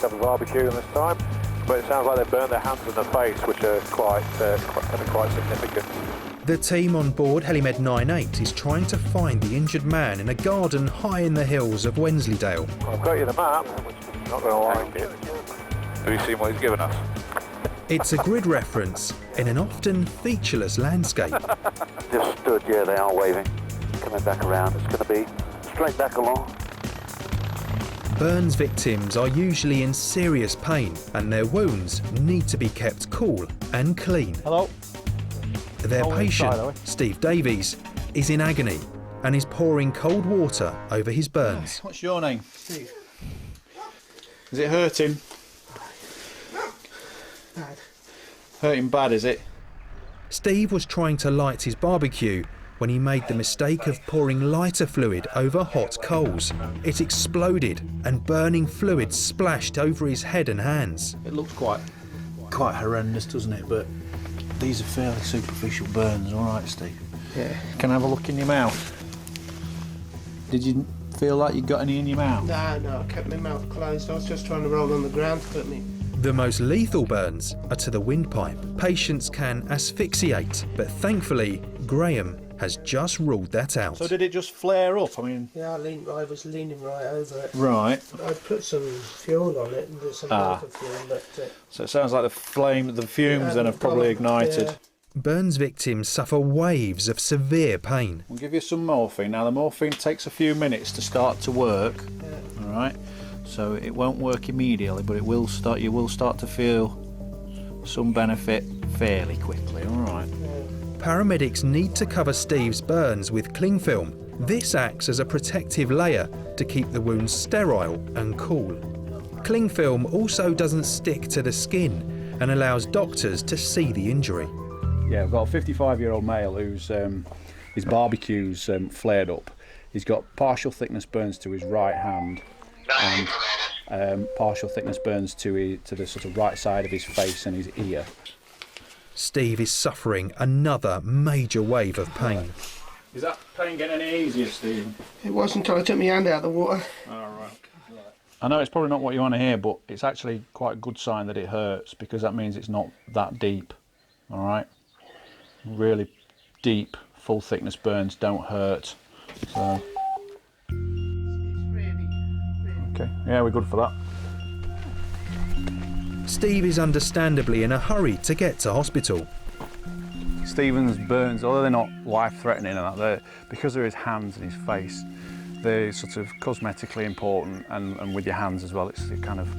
to have a barbecue this time, but it sounds like they've burnt their hands and their face, which are quite significant. The team on board Helimed 98 is trying to find the injured man in a garden high in the hills of Wensleydale. I've got you the map, which is not going to like it. Have you seen what he's given us? It's a grid reference in an often featureless landscape. Just stood, yeah, they are waving. Coming back around, it's going to be straight back along. Burns victims are usually in serious pain and their wounds need to be kept cool and clean. Hello? Their patient, Steve Davies, is in agony and is pouring cold water over his burns. What's your name? Steve. Is it hurting? Bad. Hurting bad, is it? Steve was trying to light his barbecue when he made the mistake of pouring lighter fluid over hot coals. It exploded and burning fluid splashed over his head and hands. It looks quite horrendous, doesn't it? But these are fairly superficial burns, all right, Steve? Yeah. Can I have a look in your mouth? Did you feel like you got any in your mouth? No, I kept my mouth closed. I was just trying to roll on the ground to put me. The most lethal burns are to the windpipe. Patients can asphyxiate, but thankfully, Graham has just ruled that out. So did it just flare up? I mean... Yeah, I was leaning right over it. Right. I put some fuel on it, and some water fuel, but... So it sounds like the fumes then have probably ignited. Yeah. Burns victims suffer waves of severe pain. We'll give you some morphine. Now the morphine takes a few minutes to start to work. Yeah. All right. So it won't work immediately, but it will start. You will start to feel some benefit fairly quickly. All right. Paramedics need to cover Steve's burns with cling film. This acts as a protective layer to keep the wounds sterile and cool. Cling film also doesn't stick to the skin and allows doctors to see the injury. Yeah, I've got a 55-year-old male who's his barbecue's flared up. He's got partial thickness burns to his right hand and partial thickness burns to the sort of right side of his face and his ear. Steve is suffering another major wave of pain. Is that pain getting any easier, Stephen? It wasn't until I took my hand out of the water. All right. I know it's probably not what you want to hear, but it's actually quite a good sign that it hurts, because that means it's not that deep. All right? Really deep, full thickness burns don't hurt. So. Okay, yeah, we're good for that. Steve is understandably in a hurry to get to hospital. Stephen's burns, although they're not life-threatening and that, because of his hands and his face, they're sort of cosmetically important, and with your hands as well, it's kind of